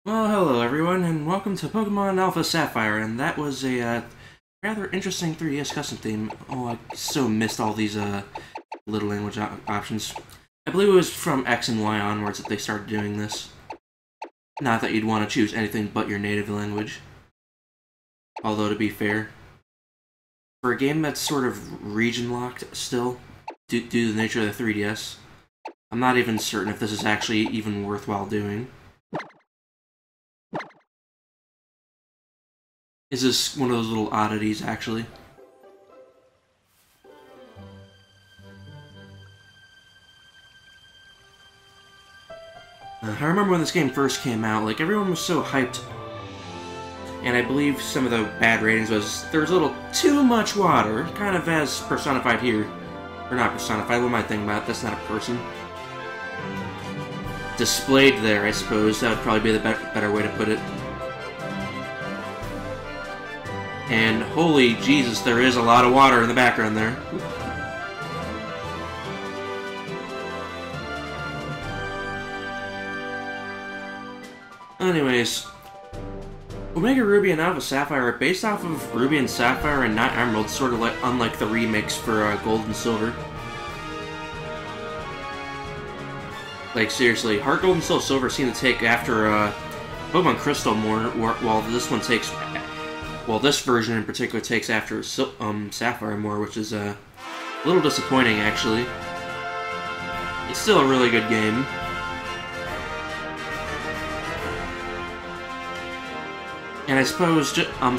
Well, hello everyone, and welcome to Pokemon Alpha Sapphire, and that was a rather interesting 3DS custom theme. Oh, I so missed all these little language options. I believe it was from X and Y onwards that they started doing this. Not that you'd want to choose anything but your native language. Although, to be fair, for a game that's sort of region-locked still, due to the nature of the 3DS, I'm not even certain if this is actually even worthwhile doing. Is this one of those little oddities, actually? I remember when this game first came out, like, everyone was so hyped. And I believe some of the bad ratings was there was a little too much water, kind of as personified here. Or not personified, what am I thinking about? That's not a person. Displayed there, I suppose. That would probably be the better way to put it. And holy Jesus, there is a lot of water in the background there. Anyways, Omega Ruby and Alpha Sapphire are based off of Ruby and Sapphire and not Emerald, sort of like unlike the remakes for Gold and Silver. Like seriously, Heart Gold and Soul Silver seem to take after Pokemon Crystal more, while this one takes. Well, this version in particular takes after Sapphire more, which is a little disappointing, actually. It's still a really good game. And I suppose,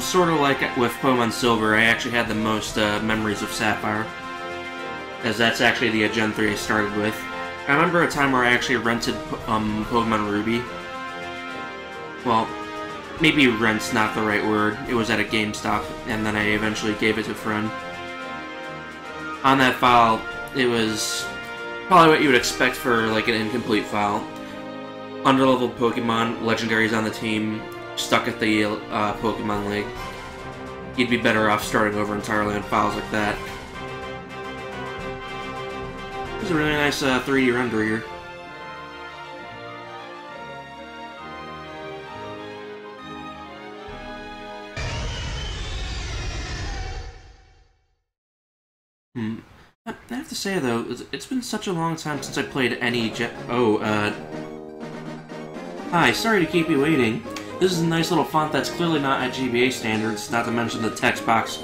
sort of like with Pokemon Silver, I actually had the most memories of Sapphire, as that's actually the Gen 3 I started with. I remember a time where I actually rented Pokemon Ruby. Well, maybe rent's not the right word. It was at a GameStop, and then I eventually gave it to a friend. On that file, it was probably what you would expect for like an incomplete file. Underleveled Pokemon, legendaries on the team, stuck at the Pokemon League. You'd be better off starting over entirely on files like that. This is a really nice 3D render here. I have to say though, it's been such a long time since I played any Hi, sorry to keep you waiting. This is a nice little font that's clearly not at GBA standards, not to mention the text box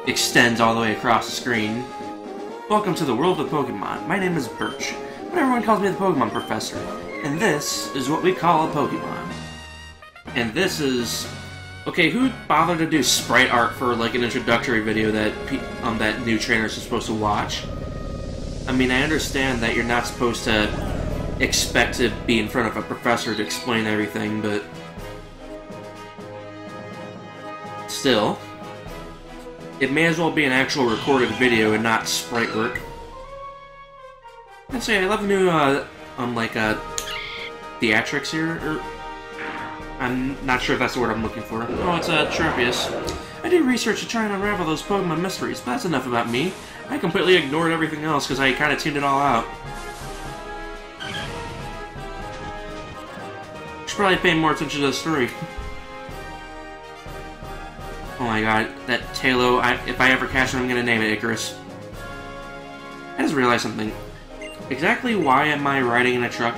extends all the way across the screen. Welcome to the world of Pokemon. My name is Birch, but everyone calls me the Pokemon Professor. And this is what we call a Pokemon. And this is... Okay, who'd bother to do sprite art for, like, an introductory video that that new trainers are supposed to watch? I mean, I understand that you're not supposed to expect to be in front of a professor to explain everything, but... Still, it may as well be an actual recorded video and not sprite work. I'd say I love the new, theatrics here, or... I'm not sure if that's the word I'm looking for. Oh, it's Tropius. I did research to try and unravel those Pokemon mysteries, but that's enough about me. I completely ignored everything else because I kind of tuned it all out. Should probably pay more attention to the story. Oh my god, that Tailo, if I ever catch it, I'm gonna name it Icarus. I just realized something. Exactly why am I riding in a truck?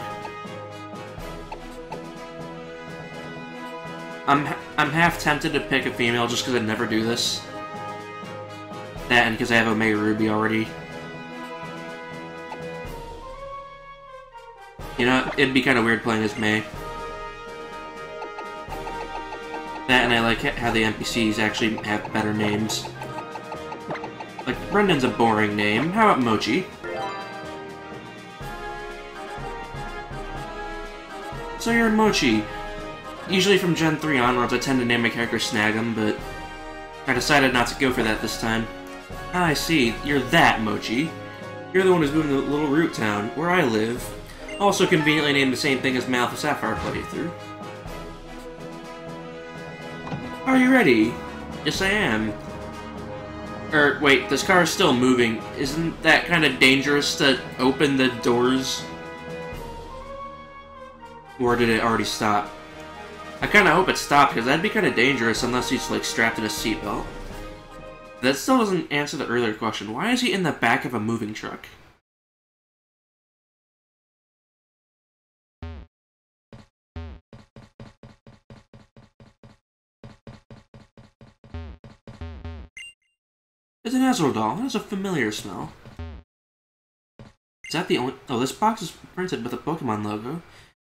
I'm half tempted to pick a female just because I'd never do this. That and because I have Omega Ruby already. You know, it'd be kind of weird playing as May. That and I like how the NPCs actually have better names. Like, Brendan's a boring name. How about Mochi? So you're Mochi. Usually from Gen 3 onwards, I tend to name my character Snag'em, but I decided not to go for that this time. Ah, I see. You're that Mochi. You're the one who's moving to Little Root Town, where I live. Also conveniently named the same thing as my Alpha Sapphire playthrough. Are you ready? Yes, I am. Wait, this car is still moving. Isn't that kind of dangerous to open the doors? Or did it already stop? I kind of hope it stopped, because that'd be kind of dangerous unless he's, like, strapped in a seatbelt. That still doesn't answer the earlier question. Why is he in the back of a moving truck? It's an Azrael doll. It has a familiar smell. Is that the only... Oh, this box is printed with a Pokemon logo.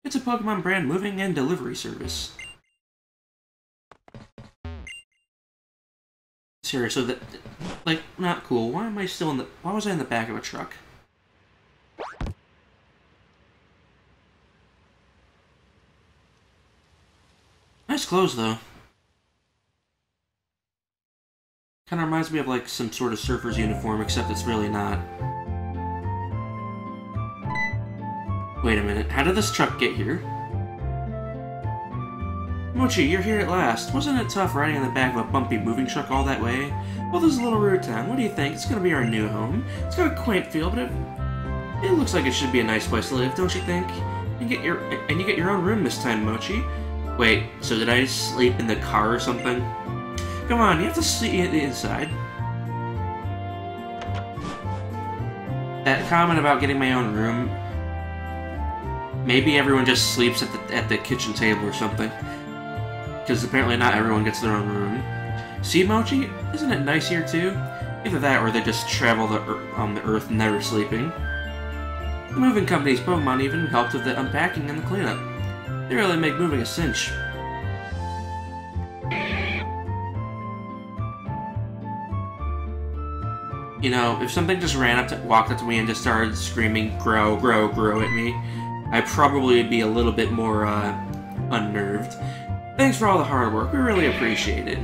It's a Pokemon brand moving and delivery service. Serious, so that... Like, not cool. Why am I still in the... Why was I in the back of a truck? Nice clothes, though. Kinda reminds me of, like, some sort of surfer's uniform, except it's really not. Wait a minute, how did this truck get here? Mochi, you're here at last. Wasn't it tough riding in the back of a bumpy moving truck all that way? Well, this is a little rude town. What do you think? It's gonna be our new home. It's got a quaint feel, but it looks like it should be a nice place to live, don't you think? And you get your own room this time, Mochi. Wait, so did I sleep in the car or something? Come on, you have to sleep inside. That comment about getting my own room... Maybe everyone just sleeps at the kitchen table or something. Because apparently not everyone gets their own room. See, Mochi? Isn't it nice here too? Either that or they just travel on the earth never sleeping. The moving company's Pokemon even helped with the unpacking and the cleanup. They really make moving a cinch. You know, if something just walked up to me and just started screaming, grow, grow, grow at me, I'd probably be a little bit more, unnerved. Thanks for all the hard work, we really appreciate it.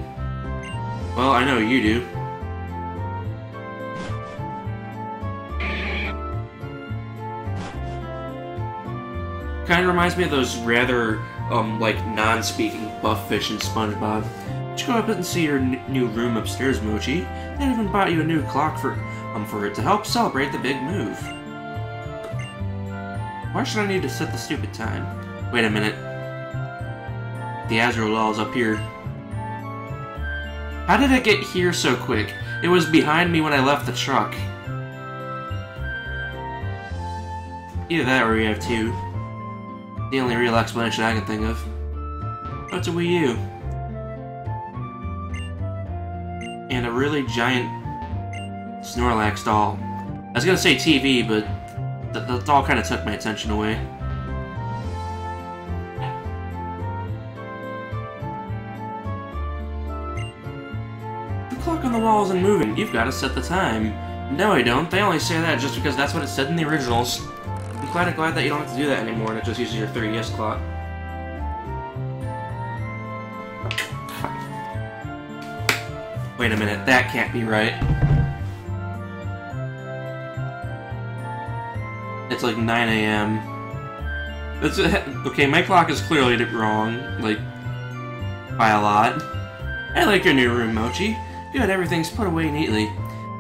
Well, I know you do. Kinda reminds me of those rather, like, non-speaking buff fish in SpongeBob. Just go up and see your new room upstairs, Mochi. They even bought you a new clock for it to help celebrate the big move. Why should I need to set the stupid time? Wait a minute. The Azrael doll's up here. How did it get here so quick? It was behind me when I left the truck. Either that or we have two. The only real explanation I can think of. Oh, it's a Wii U. And a really giant Snorlax doll. I was gonna say TV, but the doll kind of took my attention away. The clock on the wall isn't moving. You've got to set the time. No, I don't. They only say that just because that's what it said in the originals. I'm kind of glad that you don't have to do that anymore and it just uses your 3DS clock. Wait a minute, that can't be right. It's like 9 AM. Okay, my clock is clearly wrong, like, by a lot. I like your new room, Mochi. Good, everything's put away neatly.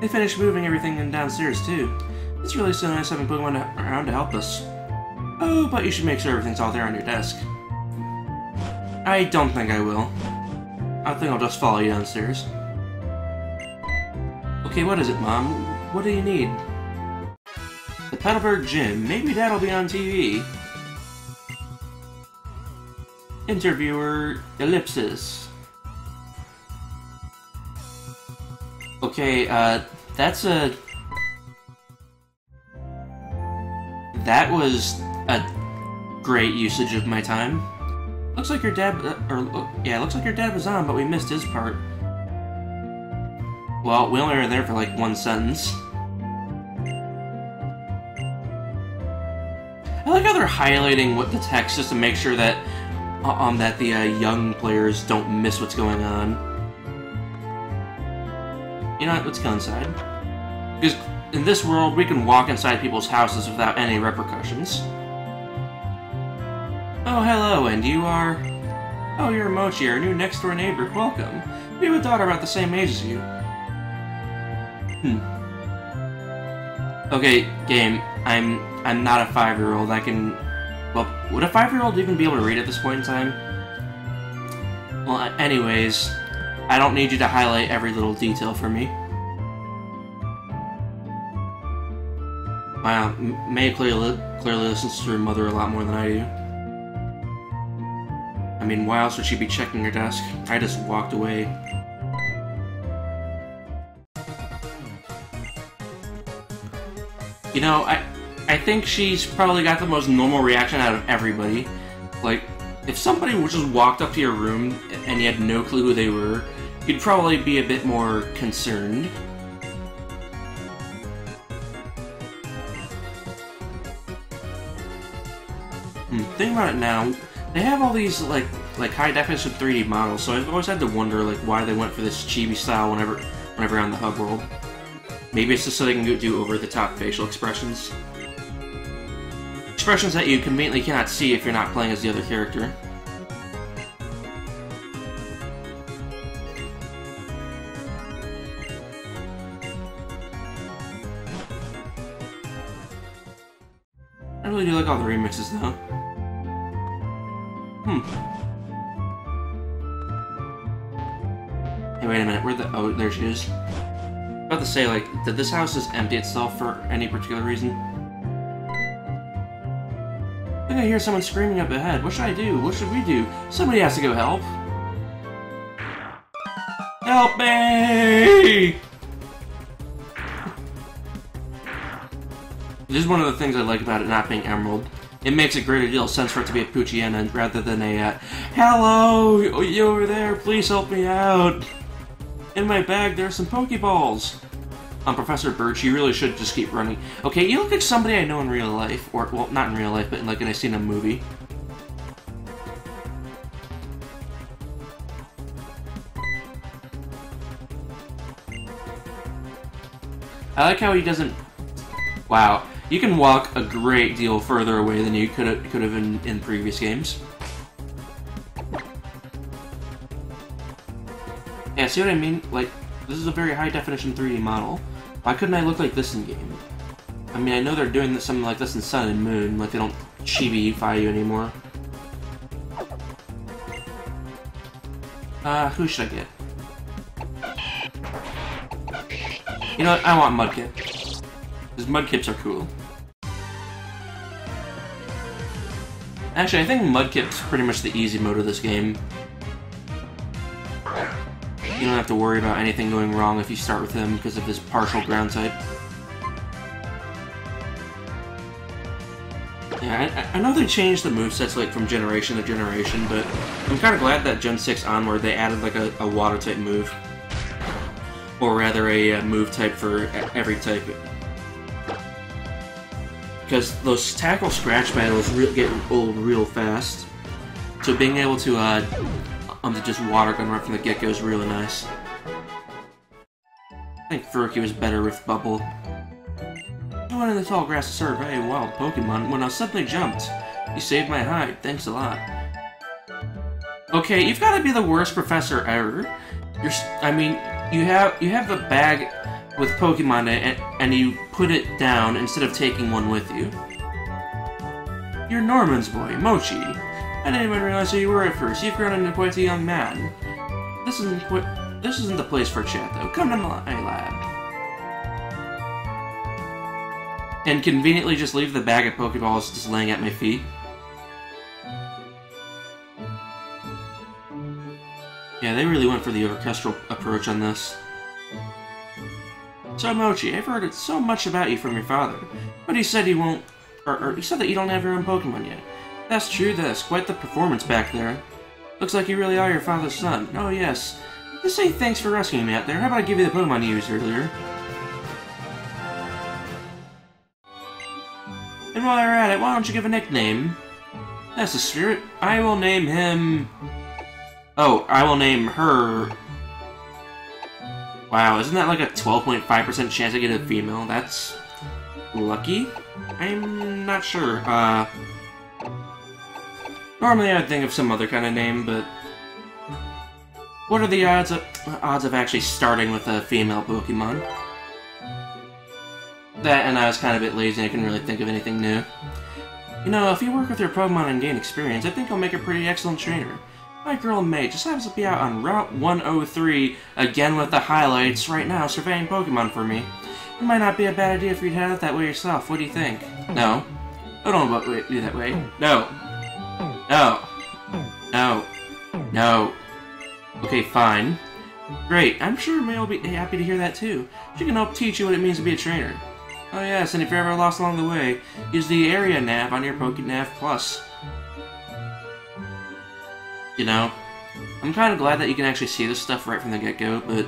They finished moving everything in downstairs, too. It's really so nice having Pokemon around to help us. Oh, but you should make sure everything's all there on your desk. I don't think I will. I think I'll just follow you downstairs. Okay, what is it, Mom? What do you need? The Petalburg Gym. Maybe that'll be on TV. Interviewer Ellipsis. Okay, that's a... That was a great usage of my time. Looks like your dad, looks like your dad was on, but we missed his part. Well, we only were there for like one sentence. I like how they're highlighting what the text just to make sure that that the young players don't miss what's going on. You know what? Let's go inside. Because in this world, we can walk inside people's houses without any repercussions. Oh, hello, and you are... Oh, you're Mochi, our new next-door neighbor. Welcome. We have a daughter about the same age as you. Okay, game. I'm not a 5-year-old. I can... Well, would a 5-year-old even be able to read at this point in time? Well, anyways, I don't need you to highlight every little detail for me. Wow, May clearly listens to her mother a lot more than I do. I mean, why else would she be checking her desk? I just walked away. You know, I think she's probably got the most normal reaction out of everybody. Like, if somebody just walked up to your room and you had no clue who they were, you'd probably be a bit more concerned. Think about it now. They have all these like high definition 3D models, so I've always had to wonder like why they went for this chibi style whenever on the hub world. Maybe it's just so they can do over-the-top facial expressions. Expressions that you conveniently cannot see if you're not playing as the other character. I really do like all the remixes though. Hey, wait a minute, oh, there she is. I was about to say, like, did this house just empty itself for any particular reason? I think I hear someone screaming up ahead. What should I do? What should we do? Somebody has to go help. Help me! This is one of the things I like about it not being Emerald. It makes a greater deal of sense for it to be a Poochyena rather than a, hello! You over there, please help me out! In my bag, there are some Pokeballs! Professor Birch, you really should just keep running. Okay, you look like somebody I know in real life. Or, well, not in real life, but like I've seen in a movie. I like how he doesn't... Wow. You can walk a great deal further away than you could have in previous games. Yeah, see what I mean? Like, this is a very high-definition 3D model. Why couldn't I look like this in-game? I mean, I know they're doing something like this in Sun and Moon, like they don't chibi-ify you anymore. Who should I get? You know what? I want Mudkip. Because Mudkips are cool. Actually, I think Mudkip's pretty much the easy mode of this game. You don't have to worry about anything going wrong if you start with him because of his partial ground type. Yeah, I know they changed the movesets like from generation to generation, but I'm kind of glad that Gen 6 onward they added like a water type move. Or rather a move type for every type. Because those tackle scratch battles get old real fast. So being able to just water gun right from the get-go is really nice. I think Furky was better with Bubble. I went in the tall grass to survey a wild Pokemon when I suddenly jumped. You saved my hide, thanks a lot. Okay, you've got to be the worst professor ever. I mean, you have the bag with Pokemon in it, and you put it down instead of taking one with you. You're Norman's boy, Mochi. I didn't even realize who you were at first. You've grown into quite a young man. This isn't the place for chat, though. Come to my lab. And conveniently just leave the bag of Pokeballs just laying at my feet. Yeah, they really went for the orchestral approach on this. So Mochi, I've heard so much about you from your father, but he said you won't, or he said that you don't have your own Pokemon yet. That's true, that's quite the performance back there. Looks like you really are your father's son. Oh yes. Just say thanks for rescuing me out there. How about I give you the Pokemon you used earlier? And while you're at it, why don't you give a nickname? That's the spirit. I will name him... Oh, I will name her... Wow, isn't that like a 12.5% chance I get a female? That's... lucky? I'm not sure. Normally I'd think of some other kind of name, but... What are the odds of actually starting with a female Pokemon? That, and I was kind of a bit lazy and I couldn't really think of anything new. You know, if you work with your Pokemon and gain experience, I think you'll make a pretty excellent trainer. My girl May just happens to be out on Route 103, again with the highlights, right now surveying Pokemon for me. It might not be a bad idea for you to head out that way yourself. What do you think? No. I don't know about do that way. No. No. No. No. Okay, fine. Great. I'm sure May will be happy to hear that too. She can help teach you what it means to be a trainer. Oh yes, and if you're ever lost along the way, use the area nav on your PokeNav Plus. You know, I'm kind of glad that you can actually see this stuff right from the get-go, but...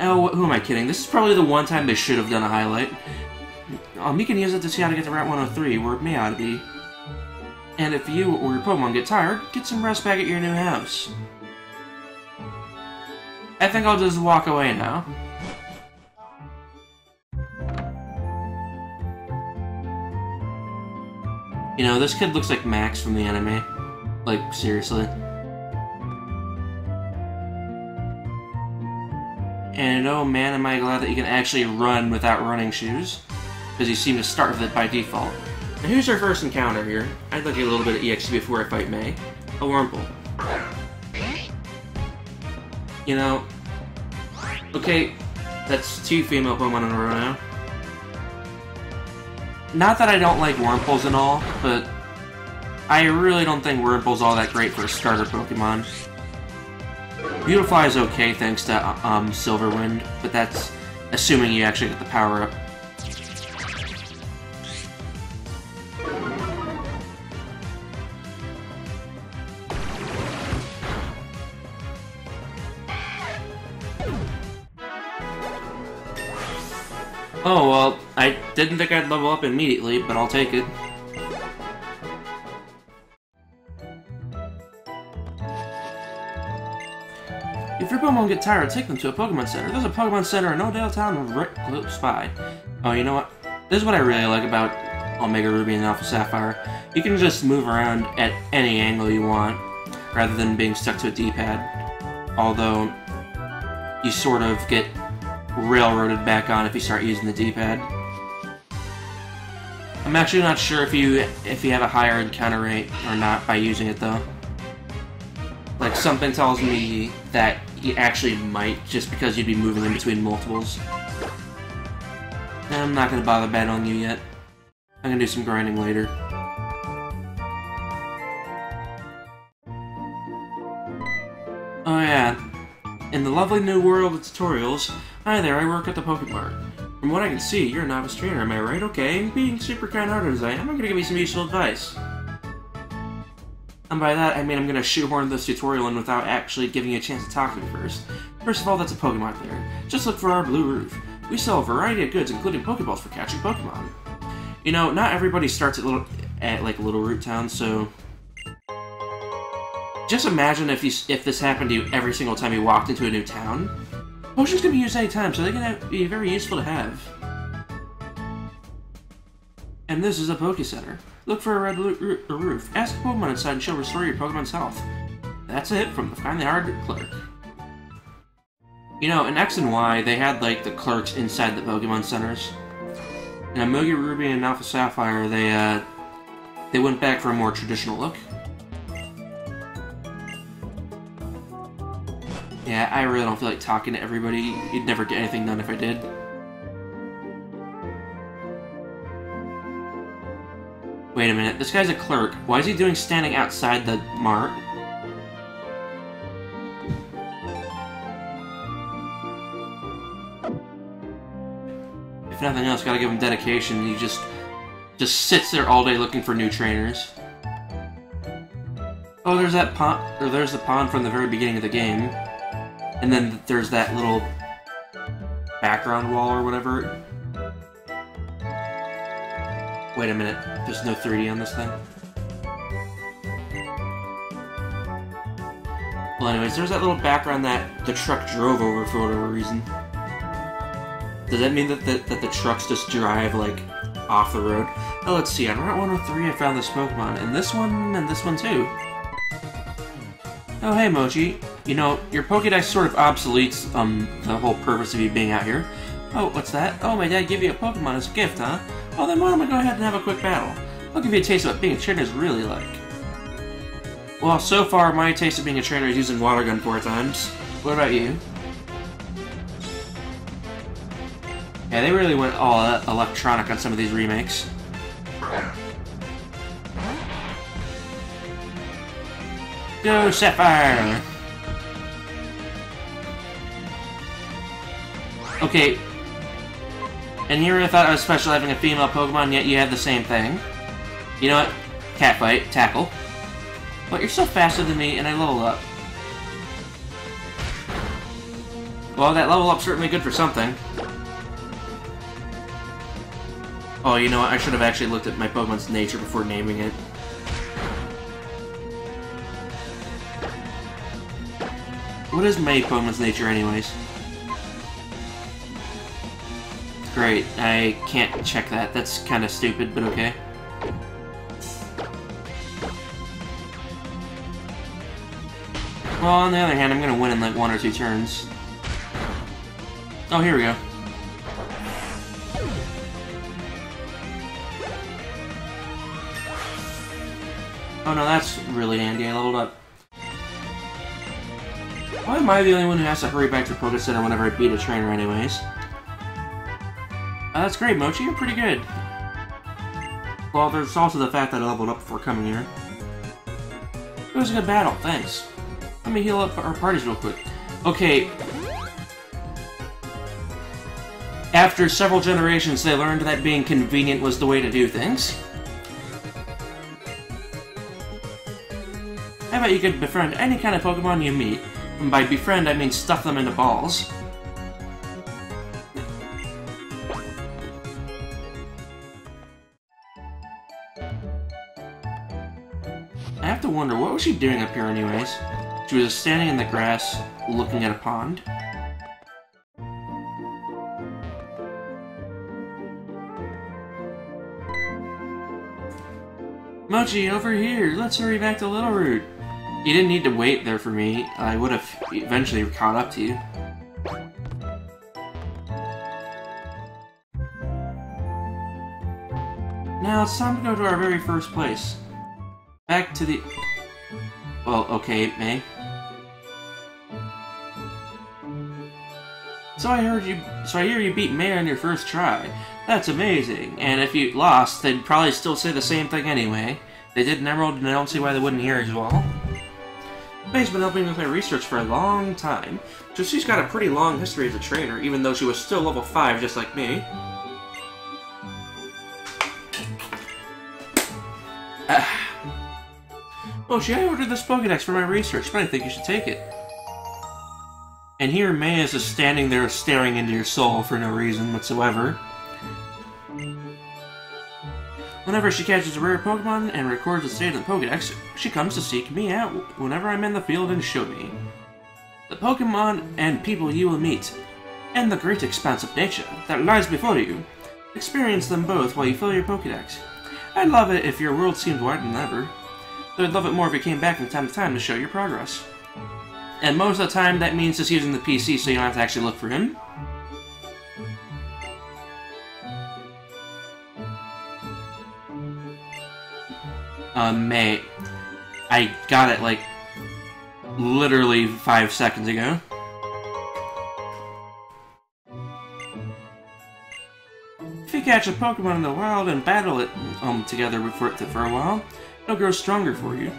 Oh, who am I kidding? This is probably the one time they should have done a highlight. You can use it to see how to get to Route 103, where it may ought to be. And if you or your Pokemon get tired, get some rest back at your new house. I think I'll just walk away now. You know, this kid looks like Max from the anime. Like, seriously. And oh man, am I glad that you can actually run without running shoes. Because you seem to start with it by default. And here's our first encounter here. I'd like to get a little bit of EXP before I fight May. A Wurmple. You know... Okay, that's 2 female Pokemon in a row now. Not that I don't like Wurmples and all, but I really don't think Wurmple's all that great for a starter Pokemon. Beautifly is okay thanks to Silverwind, but that's assuming you actually get the power up. Oh, well, I didn't think I'd level up immediately, but I'll take it. If your Pokemon get tired, take them to a Pokemon Center. There's a Pokemon Center in Odell Town right close by. Oh, you know what? This is what I really like about Omega Ruby and Alpha Sapphire. You can just move around at any angle you want, rather than being stuck to a D-pad. Although, you sort of get railroaded back on if you start using the D-pad. I'm actually not sure if you have a higher encounter rate or not by using it though. Like something tells me that you actually might just because you'd be moving in between multiples. I'm not gonna bother battling you yet. I'm gonna do some grinding later. Oh yeah. In the lovely new world of tutorials, hi there, I work at the Pokemart. From what I can see, you're a novice trainer, am I right? Okay, being super kind-hearted as I am, I'm gonna give you some useful advice. And by that, I mean I'm gonna shoehorn this tutorial in without actually giving you a chance to talk to me first. First of all, that's a Pokemon there. Just look for our blue roof. We sell a variety of goods, including Pokeballs for catching Pokemon. You know, not everybody starts at Little Root Town, so... Just imagine if this happened to you every single time you walked into a new town. Potions can be used anytime, so they can be very useful to have. And this is a Poke Center. Look for a red roof. Ask a Pokemon inside and she'll restore your Pokemon's health. That's it from the kindly hearted clerk. You know, in X and Y, they had like the clerks inside the Pokemon Centers. In Omega Ruby and Alpha Sapphire, they went back for a more traditional look. Yeah, I really don't feel like talking to everybody. You'd never get anything done if I did. Wait a minute, this guy's a clerk. Why is he doing standing outside the mart? If nothing else, gotta give him dedication. He just sits there all day looking for new trainers. Oh, there's that pond, or there's the pond from the very beginning of the game. And then there's that little background wall or whatever. Wait a minute, there's no 3D on this thing? Well anyways, there's that little background that the truck drove over for whatever reason. Does that mean that the trucks just drive, like, off the road? Oh, let's see, on Route 103 I found this Pokemon, and this one too. Oh hey Mochi, you know, your Pokédex sort of obsoletes the whole purpose of you being out here. Oh, what's that? Oh, my dad gave you a Pokemon as a gift, huh? Oh, then why don't we go ahead and have a quick battle? I'll give you a taste of what being a trainer is really like. Well, so far, my taste of being a trainer is using water gun 4 times. What about you? Yeah, they really went all electronic on some of these remakes. Go, Sapphire! Okay. And you really thought I was special having a female Pokemon, yet you have the same thing. You know what? Catfight, tackle. But you're still faster than me, and I leveled up. Well, that level up's certainly good for something. Oh, you know what? I should have actually looked at my Pokemon's nature before naming it. What is my Pokemon's nature, anyways? Great, I can't check that. That's kind of stupid, but okay. Well, on the other hand, I'm gonna win in like 1 or 2 turns. Oh, here we go. Oh no, that's really handy. I leveled up. Why am I the only one who has to hurry back to Poké Center whenever I beat a trainer anyways? That's great, Mochi. You're pretty good. Well, there's also the fact that I leveled up before coming here. It was a good battle, thanks. Let me heal up our parties real quick. Okay. After several generations, they learned that being convenient was the way to do things. How about you could befriend any kind of Pokemon you meet? And by befriend, I mean stuff them into balls. I have to wonder, what was she doing up here anyways? She was standing in the grass, looking at a pond. Mochi, over here! Let's hurry back to Little Root! You didn't need to wait there for me. I would have eventually caught up to you. Now it's time to go to our very first place. Back to the... Well, okay, May. So I hear you beat May on your first try. That's amazing. And if you lost, they'd probably still say the same thing anyway. They did an Emerald, and I don't see why they wouldn't here as well. May's been helping me with my research for a long time, so she's got a pretty long history as a trainer, even though she was still level 5 just like me. Mochi, I ordered this Pokédex for my research, but I think you should take it. And here May is just standing there staring into your soul for no reason whatsoever. Whenever she catches a rare Pokemon and records its data in the Pokédex, she comes to seek me out whenever I'm in the field and show me the Pokemon and people you will meet, and the great expanse of nature that lies before you. Experience them both while you fill your Pokédex. I'd love it if your world seemed wider than ever, though I'd love it more if you came back from time to time to show your progress. And most of the time, that means just using the PC so you don't have to actually look for him. May. I got it, like, literally 5 seconds ago. If you catch a Pokemon in the wild and battle it together for a while, it'll grow stronger for you.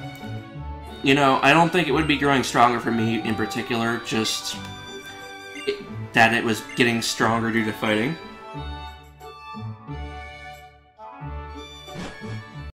You know, I don't think it would be growing stronger for me in particular, just that it was getting stronger due to fighting.